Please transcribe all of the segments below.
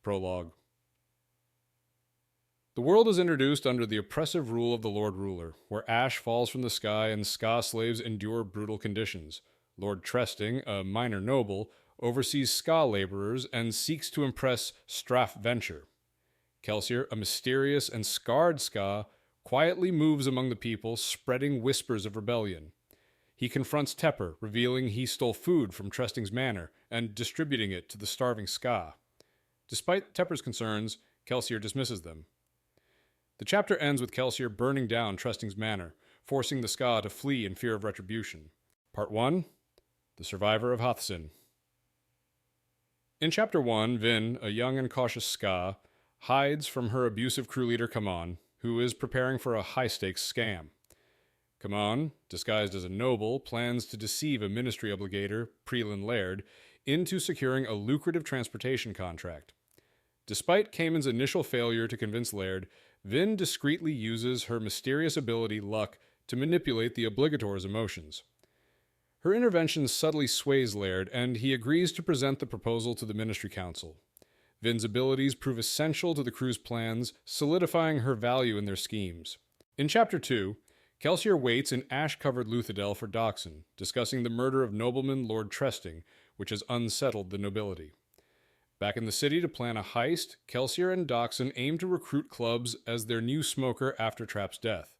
Prologue. The world is introduced under the oppressive rule of the Lord Ruler, where ash falls from the sky and skaa slaves endure brutal conditions. Lord Treachery, a minor noble, oversees skaa laborers and seeks to impress Straff Venture. Kelsier, a mysterious and scarred skaa, quietly moves among the people, spreading whispers of rebellion. He confronts Tepper, revealing he stole food from Tresting's manor and distributing it to the starving skaa. Despite Tepper's concerns, Kelsier dismisses them. The chapter ends with Kelsier burning down Tresting's manor, forcing the skaa to flee in fear of retribution. Part 1. The Survivor of Hathsin. In Chapter 1, Vin, a young and cautious skaa, hides from her abusive crew leader Kaman, who is preparing for a high-stakes scam. Kaman, disguised as a noble, plans to deceive a ministry obligator, Prelan Laird, into securing a lucrative transportation contract. Despite Cayman's initial failure to convince Laird, Vin discreetly uses her mysterious ability, Luck, to manipulate the obligator's emotions. Her intervention subtly sways Laird, and he agrees to present the proposal to the Ministry Council. Vin's abilities prove essential to the crew's plans, solidifying her value in their schemes. In Chapter 2, Kelsier waits in ash-covered Luthadel for Dockson, discussing the murder of nobleman Lord Treachery, which has unsettled the nobility. Back in the city to plan a heist, Kelsier and Dockson aim to recruit clubs as their new smoker after Trap's death.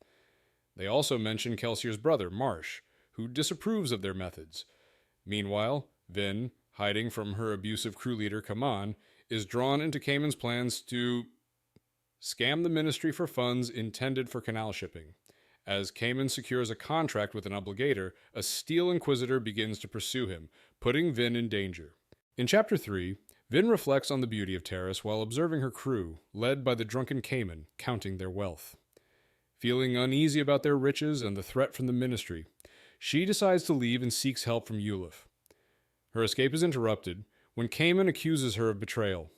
They also mention Kelsier's brother, Marsh, who disapproves of their methods. Meanwhile, Vin, hiding from her abusive crew leader Kaman, is drawn into Cayman's plans to scam the ministry for funds intended for canal shipping. As Cayman secures a contract with an obligator, a Steel Inquisitor begins to pursue him, putting Vin in danger. In Chapter 3, Vin reflects on the beauty of Terrace while observing her crew, led by the drunken Cayman, counting their wealth. Feeling uneasy about their riches and the threat from the ministry, she decides to leave and seeks help from Ulif. Her escape is interrupted when Cayman accuses her of betrayal.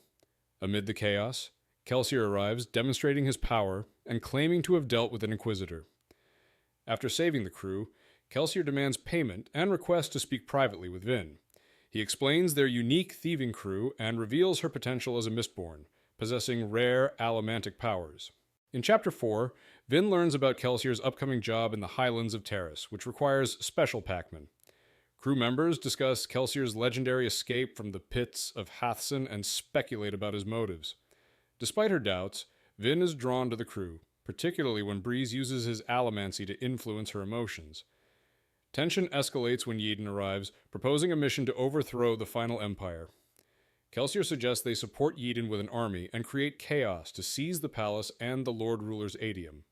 Amid the chaos, Kelsier arrives, demonstrating his power and claiming to have dealt with an Inquisitor. After saving the crew, Kelsier demands payment and requests to speak privately with Vin. He explains their unique thieving crew and reveals her potential as a Mistborn, possessing rare allomantic powers. In Chapter 4, Vin learns about Kelsier's upcoming job in the Highlands of Terrace, which requires special packmen. Crew members discuss Kelsier's legendary escape from the pits of Hathsin and speculate about his motives. Despite her doubts, Vin is drawn to the crew, particularly when Breeze uses his Allomancy to influence her emotions. Tension escalates when Eden arrives, proposing a mission to overthrow the final empire. Kelsier suggests they support Eden with an army and create chaos to seize the palace and the Lord Ruler's adium.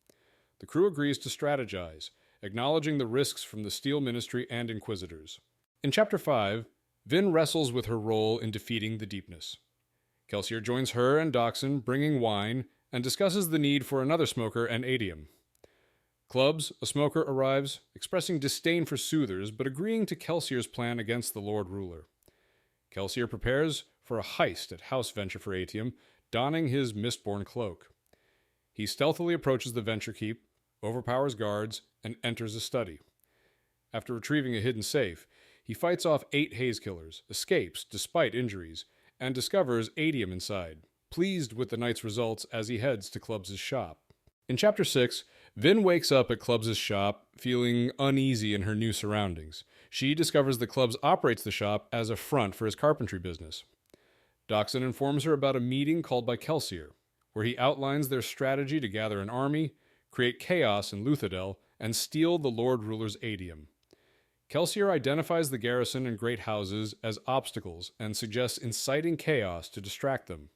The crew agrees to strategize, acknowledging the risks from the Steel Ministry and Inquisitors. In Chapter 5, Vin wrestles with her role in defeating the Deepness. Kelsier joins her and Dockson, bringing wine, and discusses the need for another smoker and adium. Clubs, a smoker, arrives, expressing disdain for soothers, but agreeing to Kelsier's plan against the Lord Ruler. Kelsier prepares for a heist at House Venture for Atium, donning his Mistborn cloak. He stealthily approaches the Venture Keep, overpowers guards, and enters a study. After retrieving a hidden safe, he fights off 8 haze killers, escapes despite injuries, and discovers adium inside, pleased with the night's results as he heads to Clubs' shop. In Chapter 6, Vin wakes up at Clubs' shop, feeling uneasy in her new surroundings. She discovers that Clubs operates the shop as a front for his carpentry business. Dockson informs her about a meeting called by Kelsier, where he outlines their strategy to gather an army, create chaos in Luthadel, and steal the Lord Ruler's adium. Kelsier identifies the garrison and great houses as obstacles and suggests inciting chaos to distract them.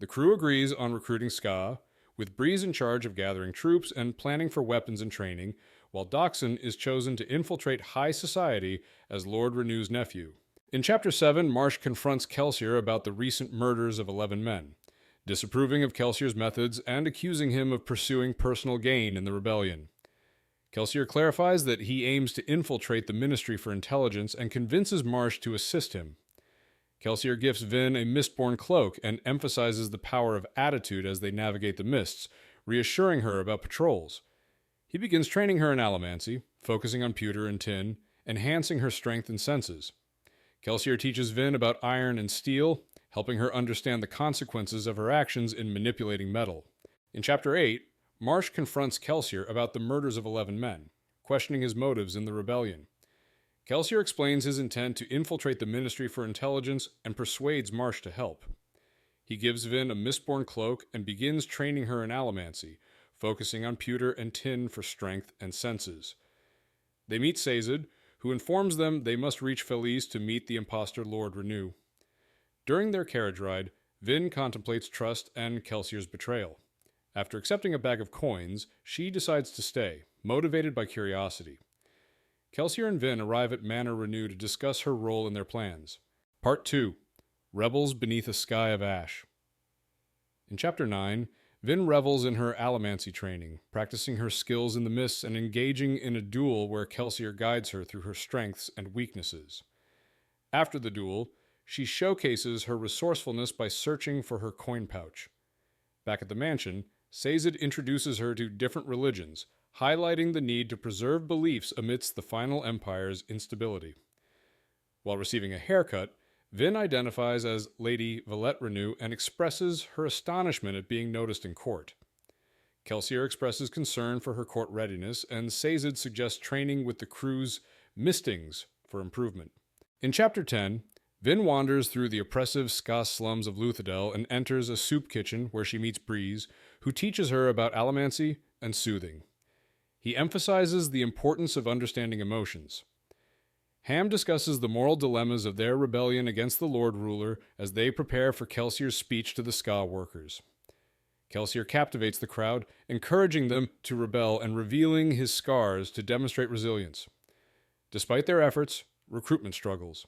The crew agrees on recruiting skaa, with Breeze in charge of gathering troops and planning for weapons and training, while Dockson is chosen to infiltrate high society as Lord Renew's nephew. In Chapter 7, Marsh confronts Kelsier about the recent murders of 11 men, disapproving of Kelsier's methods and accusing him of pursuing personal gain in the rebellion. Kelsier clarifies that he aims to infiltrate the Ministry for Intelligence and convinces Marsh to assist him. Kelsier gifts Vin a Mistborn cloak and emphasizes the power of attitude as they navigate the mists, reassuring her about patrols. He begins training her in Allomancy, focusing on pewter and tin, enhancing her strength and senses. Kelsier teaches Vin about iron and steel, helping her understand the consequences of her actions in manipulating metal. In Chapter 8, Marsh confronts Kelsier about the murders of 11 men, questioning his motives in the rebellion. Kelsier explains his intent to infiltrate the Ministry for Intelligence and persuades Marsh to help. He gives Vin a Mistborn cloak and begins training her in Allomancy, focusing on pewter and tin for strength and senses. They meet Sazed, who informs them they must reach Felice to meet the imposter Lord Renew. During their carriage ride, Vin contemplates trust and Kelsier's betrayal. After accepting a bag of coins, she decides to stay, motivated by curiosity. Kelsier and Vin arrive at Manor Renew to discuss her role in their plans. Part 2. Rebels Beneath a Sky of Ash. In Chapter 9, Vin revels in her Allomancy training, practicing her skills in the mists and engaging in a duel where Kelsier guides her through her strengths and weaknesses. After the duel, she showcases her resourcefulness by searching for her coin pouch. Back at the mansion, Sazed introduces her to different religions, highlighting the need to preserve beliefs amidst the final empire's instability. While receiving a haircut, Vin identifies as Lady Valette Renew and expresses her astonishment at being noticed in court. Kelsier expresses concern for her court readiness, and Sazed suggests training with the crew's mistings for improvement. In Chapter 10, Vin wanders through the oppressive skaa slums of Luthadel and enters a soup kitchen where she meets Breeze, who teaches her about allomancy and soothing. He emphasizes the importance of understanding emotions. Ham discusses the moral dilemmas of their rebellion against the Lord Ruler as they prepare for Kelsier's speech to the skaa workers. Kelsier captivates the crowd, encouraging them to rebel and revealing his scars to demonstrate resilience. Despite their efforts, recruitment struggles.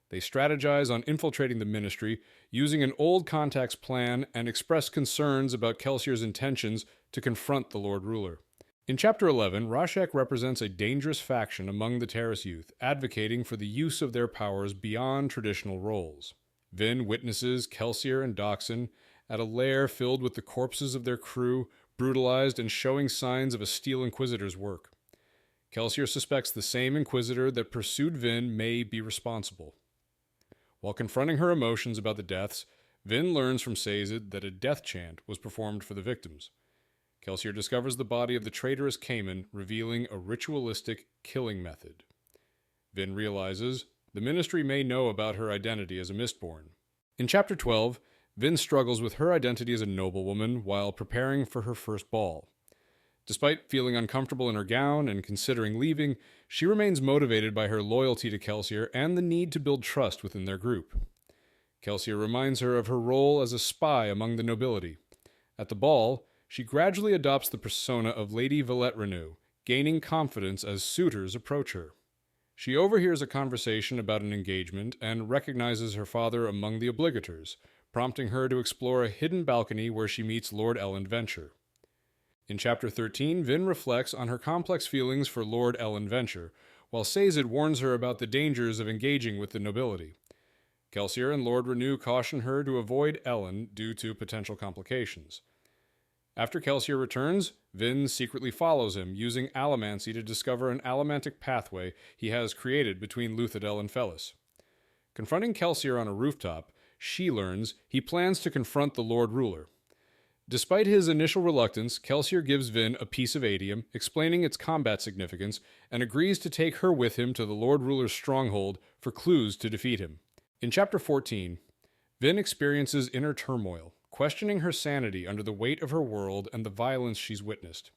They strategize on infiltrating the Ministry, using an old contact's plan, and express concerns about Kelsier's intentions to confront the Lord Ruler. In Chapter 11, Rashek represents a dangerous faction among the Terrace youth, advocating for the use of their powers beyond traditional roles. Vin witnesses Kelsier and Doxson at a lair filled with the corpses of their crew, brutalized and showing signs of a Steel Inquisitor's work. Kelsier suspects the same Inquisitor that pursued Vin may be responsible. While confronting her emotions about the deaths, Vin learns from Sazed that a death chant was performed for the victims. Kelsier discovers the body of the traitorous Cayman, revealing a ritualistic killing method. Vin realizes the Ministry may know about her identity as a Mistborn. In Chapter 12, Vin struggles with her identity as a noblewoman while preparing for her first ball. Despite feeling uncomfortable in her gown and considering leaving, she remains motivated by her loyalty to Kelsier and the need to build trust within their group. Kelsier reminds her of her role as a spy among the nobility. At the ball, she gradually adopts the persona of Lady Valette Renew, gaining confidence as suitors approach her. She overhears a conversation about an engagement and recognizes her father among the obligators, prompting her to explore a hidden balcony where she meets Lord Elend Venture. In Chapter 13, Vin reflects on her complex feelings for Lord Elend Venture, while Sazed warns her about the dangers of engaging with the nobility. Kelsier and Lord Renew caution her to avoid Elend due to potential complications. After Kelsier returns, Vin secretly follows him, using Allomancy to discover an allomantic pathway he has created between Luthadel and Felice. Confronting Kelsier on a rooftop, she learns he plans to confront the Lord Ruler. Despite his initial reluctance, Kelsier gives Vin a piece of adium, explaining its combat significance, and agrees to take her with him to the Lord Ruler's stronghold for clues to defeat him. In Chapter 14, Vin experiences inner turmoil, questioning her sanity under the weight of her world and the violence she's witnessed.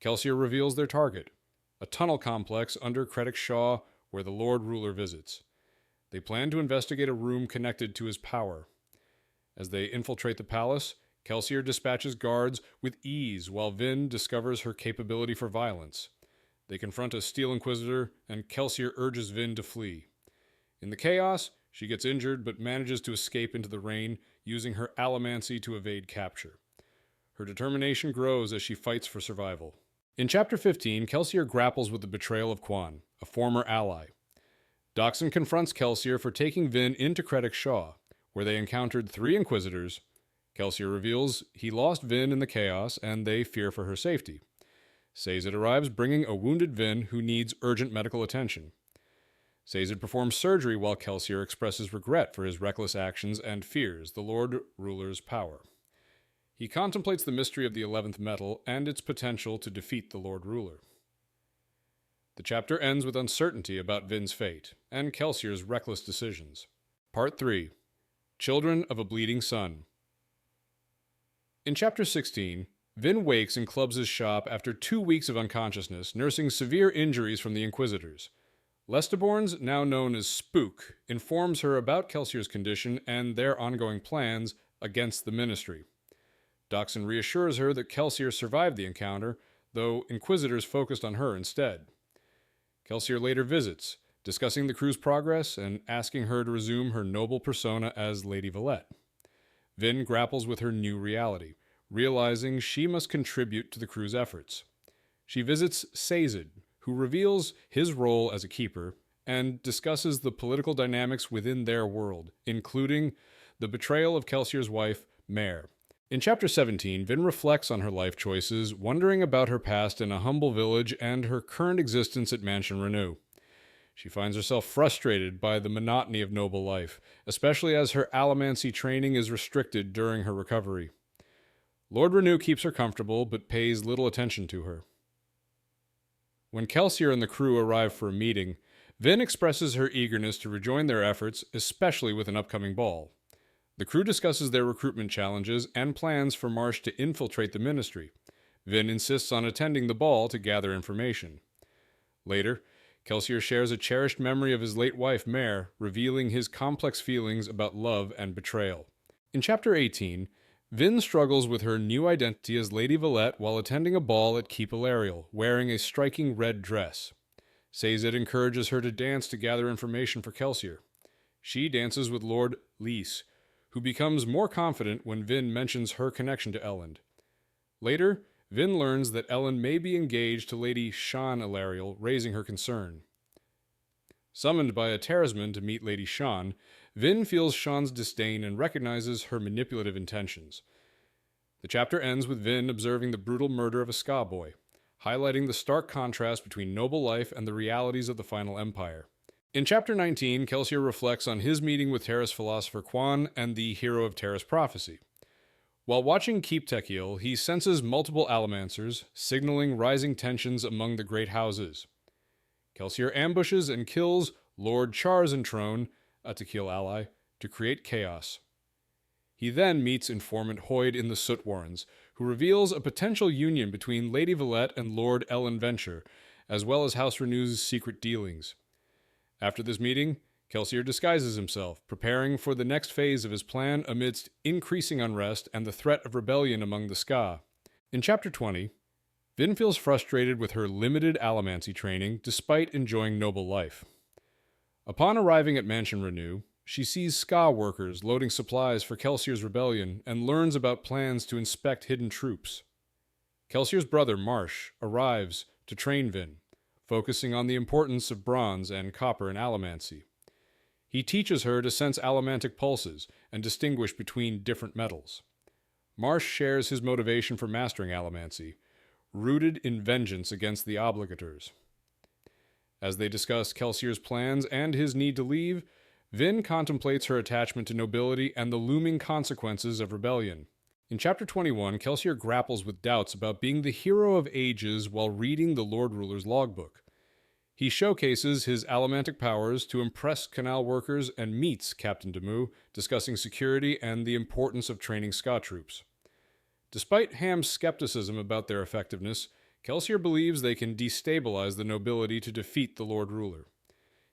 Kelsier reveals their target, a tunnel complex under Credit Shaw where the Lord Ruler visits. They plan to investigate a room connected to his power. As they infiltrate the palace, Kelsier dispatches guards with ease while Vin discovers her capability for violence. They confront a Steel Inquisitor, and Kelsier urges Vin to flee. In the chaos, she gets injured but manages to escape into the rain, using her allomancy to evade capture. Her determination grows as she fights for survival. In Chapter 15, Kelsier grapples with the betrayal of Quan, a former ally. Doxson confronts Kelsier for taking Vin into Credit Shaw, where they encountered 3 Inquisitors. Kelsier reveals he lost Vin in the chaos, and they fear for her safety. Sazed arrives bringing a wounded Vin who needs urgent medical attention. Sazed performs surgery while Kelsier expresses regret for his reckless actions and fears the Lord Ruler's power. He contemplates the mystery of the 11th metal and its potential to defeat the Lord Ruler. The chapter ends with uncertainty about Vin's fate and Kelsier's reckless decisions. Part 3. Children of a Bleeding Sun. In Chapter 16, Vin wakes and clubs his shop after 2 weeks of unconsciousness, nursing severe injuries from the Inquisitors. Lestiborns, now known as Spook, informs her about Kelsier's condition and their ongoing plans against the Ministry. Doxson reassures her that Kelsier survived the encounter, though Inquisitors focused on her instead. Kelsier later visits, discussing the crew's progress and asking her to resume her noble persona as Lady Valette. Vin grapples with her new reality, realizing she must contribute to the crew's efforts. She visits Sazed, who reveals his role as a keeper and discusses the political dynamics within their world, including the betrayal of Kelsier's wife, Mare. In Chapter 17, Vin reflects on her life choices, wondering about her past in a humble village and her current existence at Mansion Renew. She finds herself frustrated by the monotony of noble life, especially as her Allomancy training is restricted during her recovery. Lord Renew keeps her comfortable, but pays little attention to her. When Kelsier and the crew arrive for a meeting, Vin expresses her eagerness to rejoin their efforts, especially with an upcoming ball. The crew discusses their recruitment challenges and plans for Marsh to infiltrate the Ministry. Vin insists on attending the ball to gather information. Later, Kelsier shares a cherished memory of his late wife, Mare, revealing his complex feelings about love and betrayal. In Chapter 18, Vin struggles with her new identity as Lady Valette while attending a ball at Keep Ilarial, wearing a striking red dress. Sazed encourages her to dance to gather information for Kelsier. She dances with Lord Lys, who becomes more confident when Vin mentions her connection to Elend. Later, Vin learns that Elend may be engaged to Lady Shan Ilarial, raising her concern. Summoned by a talisman to meet Lady Shan, Vin feels Shan's disdain and recognizes her manipulative intentions. The chapter ends with Vin observing the brutal murder of a skaa boy, highlighting the stark contrast between noble life and the realities of the final empire. In Chapter 19, Kelsier reflects on his meeting with Terra's philosopher Quan and the hero of Terra's prophecy. While watching Keep Tekiel, he senses multiple Allomancers, signaling rising tensions among the great houses. Kelsier ambushes and kills Lord Charzentron, a Tekiel ally, to create chaos. He then meets informant Hoyd in the Soot Warrens, who reveals a potential union between Lady Valette and Lord Ellen Venture, as well as House Renew's secret dealings. After this meeting, Kelsier disguises himself, preparing for the next phase of his plan amidst increasing unrest and the threat of rebellion among the skaa. In Chapter 20, Vin feels frustrated with her limited Allomancy training despite enjoying noble life. Upon arriving at Mansion Renew, she sees skaa workers loading supplies for Kelsier's rebellion and learns about plans to inspect hidden troops. Kelsier's brother, Marsh, arrives to train Vin, focusing on the importance of bronze and copper in Allomancy. He teaches her to sense allomantic pulses and distinguish between different metals. Marsh shares his motivation for mastering Allomancy, rooted in vengeance against the obligators. As they discuss Kelsier's plans and his need to leave, Vin contemplates her attachment to nobility and the looming consequences of rebellion. In Chapter 21, Kelsier grapples with doubts about being the hero of ages while reading the Lord Ruler's logbook. He showcases his allomantic powers to impress canal workers and meets Captain Demu, discussing security and the importance of training skaa troops. Despite Ham's skepticism about their effectiveness, Kelsier believes they can destabilize the nobility to defeat the Lord Ruler.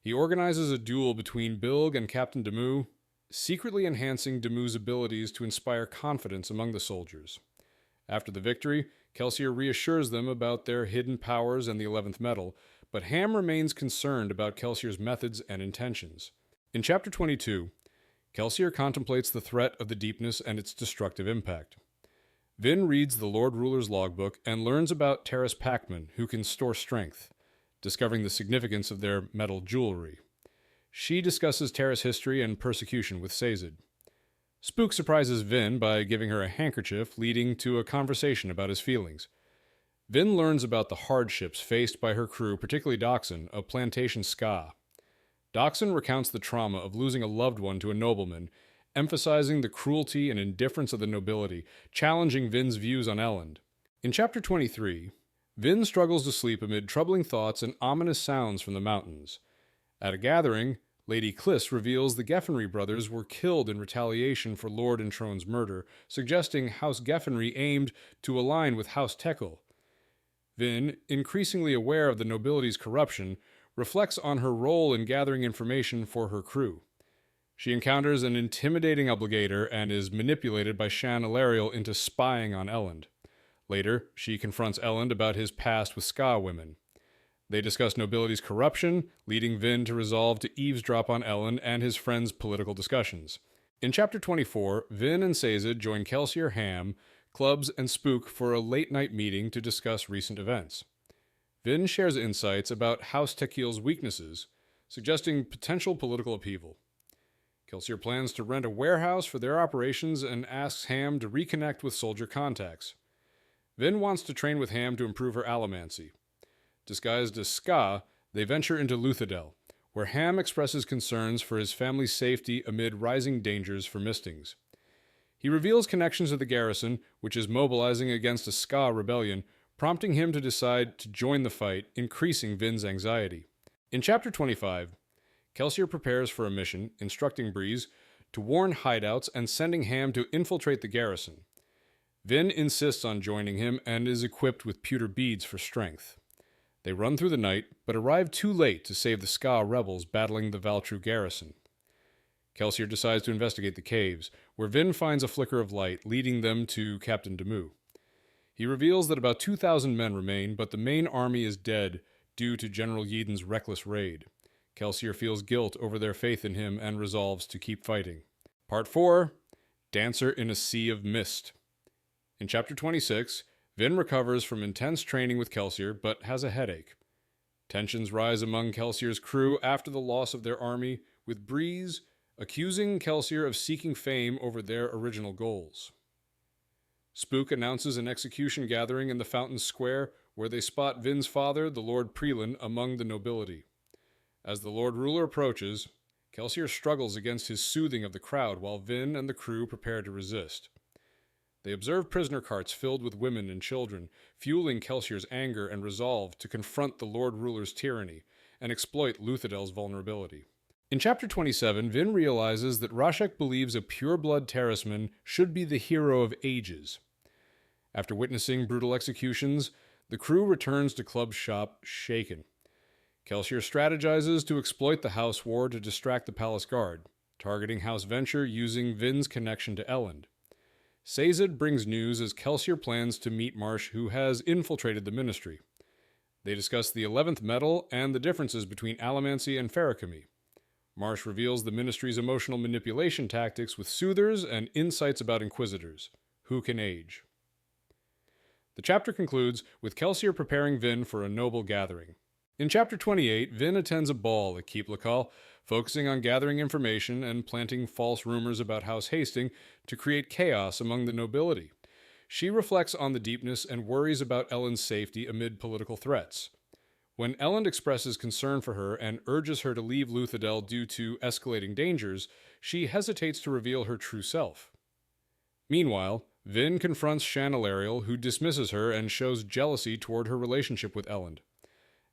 He organizes a duel between Bilg and Captain Demu, secretly enhancing Demu's abilities to inspire confidence among the soldiers. After the victory, Kelsier reassures them about their hidden powers and the 11th metal, but Ham remains concerned about Kelsier's methods and intentions. In Chapter 22, Kelsier contemplates the threat of the deepness and its destructive impact. Vin reads the Lord Ruler's logbook and learns about Terra's packmen, who can store strength, discovering the significance of their metal jewelry. She discusses Terra's history and persecution with Sazed. Spook surprises Vin by giving her a handkerchief, leading to a conversation about his feelings. Vin learns about the hardships faced by her crew, particularly Doxson, of Plantation Skaa. Dockson recounts the trauma of losing a loved one to a nobleman, emphasizing the cruelty and indifference of the nobility, challenging Vin's views on Elend. In Chapter 23, Vin struggles to sleep amid troubling thoughts and ominous sounds from the mountains. At a gathering, Lady Cliss reveals the Gefenry brothers were killed in retaliation for Lord Entrone's murder, suggesting House Gefenry aimed to align with House Tekel. Vin, increasingly aware of the nobility's corruption, reflects on her role in gathering information for her crew. She encounters an intimidating obligator and is manipulated by Shan Ilariel into spying on Elend. Later, she confronts Elend about his past with skaa women. They discuss nobility's corruption, leading Vin to resolve to eavesdrop on Elend and his friends' political discussions. In Chapter 24, Vin and Sazed join Kelsier, Ham, Clubs, and Spook for a late-night meeting to discuss recent events. Vin shares insights about House Tekel's weaknesses, suggesting potential political upheaval. Kelsier plans to rent a warehouse for their operations and asks Ham to reconnect with soldier contacts. Vin wants to train with Ham to improve her Allomancy. Disguised as skaa, they venture into Luthadel, where Ham expresses concerns for his family's safety amid rising dangers for Mistings. He reveals connections to the garrison, which is mobilizing against a skaa rebellion, prompting him to decide to join the fight, increasing Vin's anxiety. In Chapter 25, Kelsier prepares for a mission, instructing Breeze to warn hideouts and sending Ham to infiltrate the garrison. Vin insists on joining him and is equipped with pewter beads for strength. They run through the night, but arrive too late to save the skaa rebels battling the Valtru garrison. Kelsier decides to investigate the caves, where Vin finds a flicker of light, leading them to Captain Demu. He reveals that about 2,000 men remain, but the main army is dead due to General Yeadon's reckless raid. Kelsier feels guilt over their faith in him and resolves to keep fighting. Part 4, Dancer in a Sea of Mist. In Chapter 26, Vin recovers from intense training with Kelsier, but has a headache. Tensions rise among Kelsier's crew after the loss of their army, with Breeze accusing Kelsier of seeking fame over their original goals. Spook announces an execution gathering in the Fountain Square, where they spot Vin's father, the Lord Prelin, among the nobility. As the Lord Ruler approaches, Kelsier struggles against his soothing of the crowd while Vin and the crew prepare to resist. They observe prisoner carts filled with women and children, fueling Kelsier's anger and resolve to confront the Lord Ruler's tyranny and exploit Luthadel's vulnerability. In Chapter 27, Vin realizes that Rashek believes a pure-blood Terrisman should be the hero of ages. After witnessing brutal executions, the crew returns to Club's shop, shaken. Kelsier strategizes to exploit the House War to distract the Palace Guard, targeting House Venture using Vin's connection to Elend. Sazed brings news as Kelsier plans to meet Marsh, who has infiltrated the Ministry. They discuss the 11th Metal and the differences between Allomancy and Ferakami. Marsh reveals the Ministry's emotional manipulation tactics with soothers and insights about Inquisitors, who can age. The chapter concludes with Kelsier preparing Vin for a noble gathering. In Chapter 28, Vin attends a ball at Keep Lakal, focusing on gathering information and planting false rumors about House Hasting to create chaos among the nobility. She reflects on the deepness and worries about Elend's safety amid political threats. When Elend expresses concern for her and urges her to leave Luthadel due to escalating dangers, she hesitates to reveal her true self. Meanwhile, Vin confronts Shan Ilariel, who dismisses her and shows jealousy toward her relationship with Elend.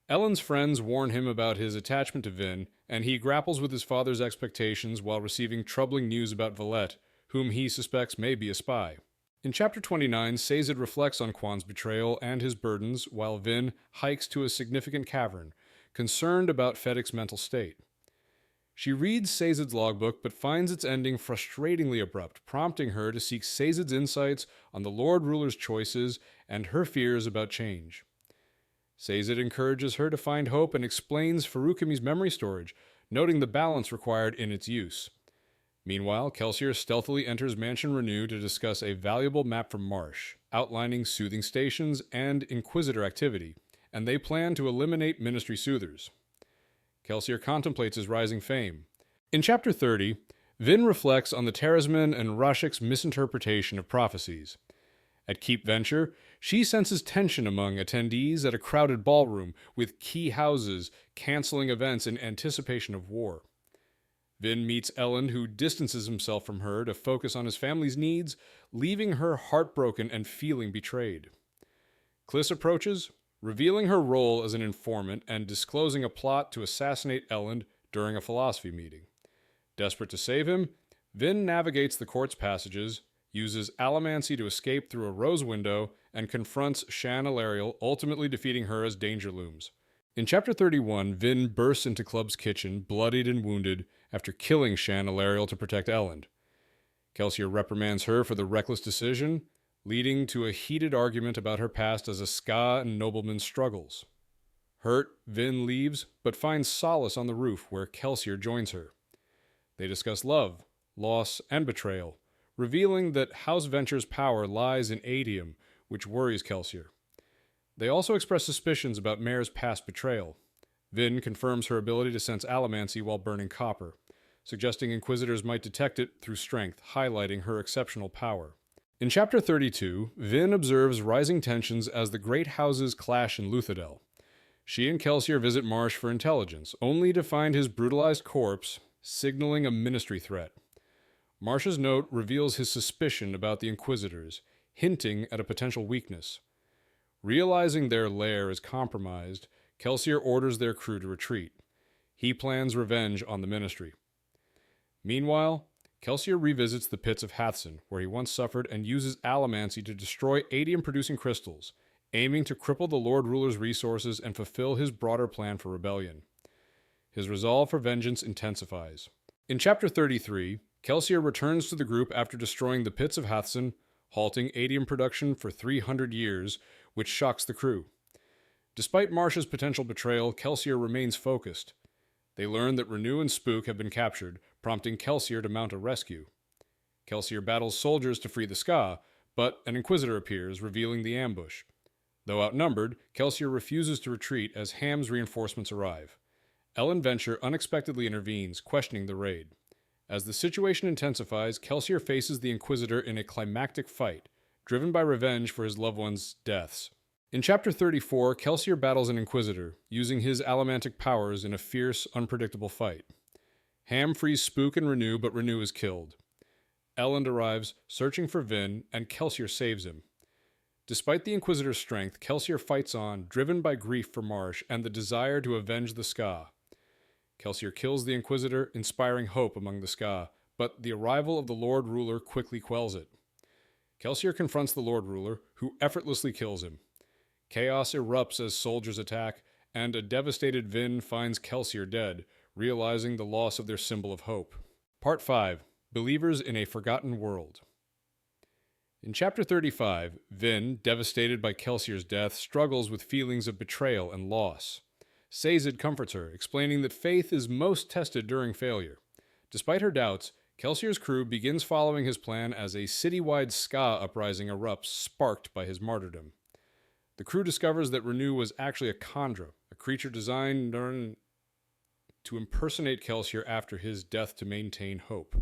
Elend's friends warn him about his attachment to Vin, and he grapples with his father's expectations while receiving troubling news about Valette, whom he suspects may be a spy. In Chapter 29, Sazed reflects on Quan's betrayal and his burdens, while Vin hikes to a significant cavern, concerned about Fedic's mental state. She reads Sazed's logbook, but finds its ending frustratingly abrupt, prompting her to seek Sazed's insights on the Lord Ruler's choices and her fears about change. Sazed encourages her to find hope and explains Feruchemi's memory storage, noting the balance required in its use. Meanwhile, Kelsier stealthily enters Mansion Renew to discuss a valuable map from Marsh, outlining soothing stations and Inquisitor activity, and they plan to eliminate Ministry soothers. Kelsier contemplates his rising fame. In Chapter 30, Vin reflects on the Terrisman and Rashek's misinterpretation of prophecies. At Keep Venture, she senses tension among attendees at a crowded ballroom, with key houses canceling events in anticipation of war. Vin meets Elend, who distances himself from her to focus on his family's needs, leaving her heartbroken and feeling betrayed. Kliss approaches, revealing her role as an informant and disclosing a plot to assassinate Elend during a philosophy meeting. Desperate to save him, Vin navigates the court's passages, uses Allomancy to escape through a rose window, and confronts Shan Alariel, ultimately defeating her as danger looms. In Chapter 31, Vin bursts into Club's kitchen, bloodied and wounded, after killing Shan Alariel to protect Elend. Kelsier reprimands her for the reckless decision, leading to a heated argument about her past as a skaa and nobleman's struggles. Hurt, Vin leaves, but finds solace on the roof where Kelsier joins her. They discuss love, loss, and betrayal, revealing that House Venture's power lies in adium, which worries Kelsier. They also express suspicions about Mare's past betrayal. Vin confirms her ability to sense Allomancy while burning copper, suggesting Inquisitors might detect it through strength, highlighting her exceptional power. In Chapter 32, Vin observes rising tensions as the great houses clash in Luthadel. She and Kelsier visit Marsh for intelligence, only to find his brutalized corpse, signaling a ministry threat. Marsh's note reveals his suspicion about the Inquisitors, hinting at a potential weakness. Realizing their lair is compromised, Kelsier orders their crew to retreat. He plans revenge on the Ministry. Meanwhile, Kelsier revisits the pits of Hathsin, where he once suffered, and uses Allomancy to destroy adium-producing crystals, aiming to cripple the Lord Ruler's resources and fulfill his broader plan for rebellion. His resolve for vengeance intensifies. In Chapter 33, Kelsier returns to the group after destroying the pits of Hathsin, halting adium production for 300 years, which shocks the crew. Despite Marsh's potential betrayal, Kelsier remains focused. They learn that Renew and Spook have been captured, prompting Kelsier to mount a rescue. Kelsier battles soldiers to free the skaa, but an Inquisitor appears, revealing the ambush. Though outnumbered, Kelsier refuses to retreat as Ham's reinforcements arrive. Elend Venture unexpectedly intervenes, questioning the raid. As the situation intensifies, Kelsier faces the Inquisitor in a climactic fight, driven by revenge for his loved ones' deaths. In Chapter 34, Kelsier battles an Inquisitor, using his allomantic powers in a fierce, unpredictable fight. Ham frees Spook and Renew, but Renew is killed. Elend arrives, searching for Vin, and Kelsier saves him. Despite the Inquisitor's strength, Kelsier fights on, driven by grief for Marsh and the desire to avenge the skaa. Kelsier kills the Inquisitor, inspiring hope among the skaa, but the arrival of the Lord Ruler quickly quells it. Kelsier confronts the Lord Ruler, who effortlessly kills him. Chaos erupts as soldiers attack, and a devastated Vin finds Kelsier dead, realizing the loss of their symbol of hope. Part 5. Believers in a Forgotten World. In Chapter 35, Vin, devastated by Kelsier's death, struggles with feelings of betrayal and loss. Sazed comforts her, explaining that faith is most tested during failure. Despite her doubts, Kelsier's crew begins following his plan as a citywide skaa uprising erupts, sparked by his martyrdom. The crew discovers that Renew was actually a Khandra, a creature designed to impersonate Kelsier after his death to maintain hope.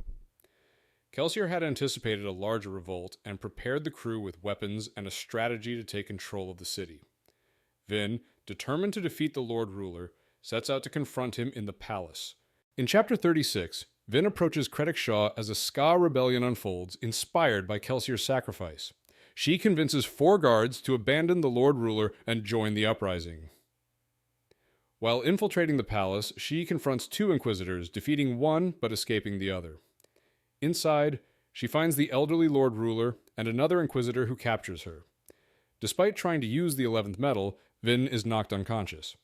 Kelsier had anticipated a larger revolt and prepared the crew with weapons and a strategy to take control of the city. Vin, determined to defeat the Lord Ruler, sets out to confront him in the palace. In Chapter 36, Vin approaches Credit Shaw as a skaa rebellion unfolds, inspired by Kelsier's sacrifice. She convinces 4 guards to abandon the Lord Ruler and join the uprising. While infiltrating the palace, she confronts 2 Inquisitors, defeating one but escaping the other. Inside, she finds the elderly Lord Ruler and another Inquisitor who captures her. Despite trying to use the 11th metal, Vin is knocked unconscious.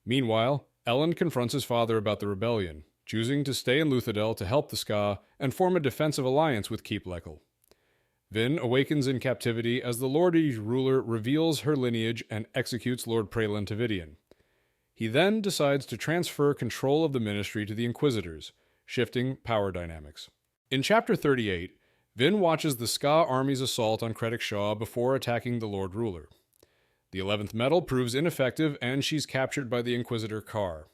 Meanwhile, Elend confronts his father about the rebellion, choosing to stay in Luthadel to help the skaa and form a defensive alliance with Keep Lekel. Vin awakens in captivity as the Lord Ruler reveals her lineage and executes Lord Praelan Tavidian. He then decides to transfer control of the ministry to the Inquisitors, shifting power dynamics. In Chapter 38, Vin watches the skaa army's assault on Credit Shaw before attacking the Lord Ruler. The 11th metal proves ineffective and she's captured by the Inquisitor Carr.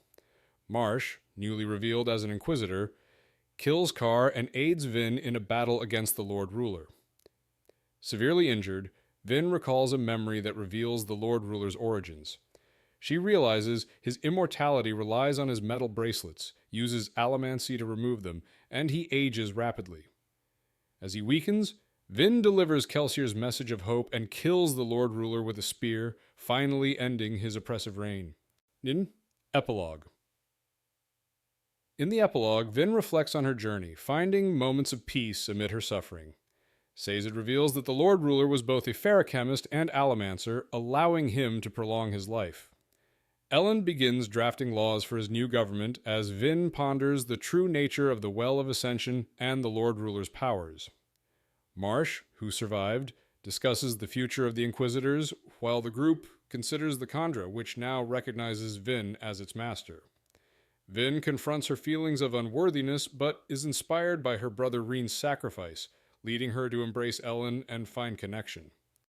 Marsh, newly revealed as an Inquisitor, kills Carr and aids Vin in a battle against the Lord Ruler. Severely injured, Vin recalls a memory that reveals the Lord Ruler's origins. She realizes his immortality relies on his metal bracelets, uses Allomancy to remove them, and he ages rapidly. As he weakens, Vin delivers Kelsier's message of hope and kills the Lord Ruler with a spear, finally ending his oppressive reign. In Epilogue. In the epilogue, Vin reflects on her journey, finding moments of peace amid her suffering. Sazed reveals that the Lord Ruler was both a feruchemist and allomancer, allowing him to prolong his life. Elend begins drafting laws for his new government as Vin ponders the true nature of the Well of Ascension and the Lord Ruler's powers. Marsh, who survived, discusses the future of the Inquisitors, while the group considers the Khandra, which now recognizes Vin as its master. Vin confronts her feelings of unworthiness, but is inspired by her brother Reen's sacrifice, leading her to embrace Elend and find connection.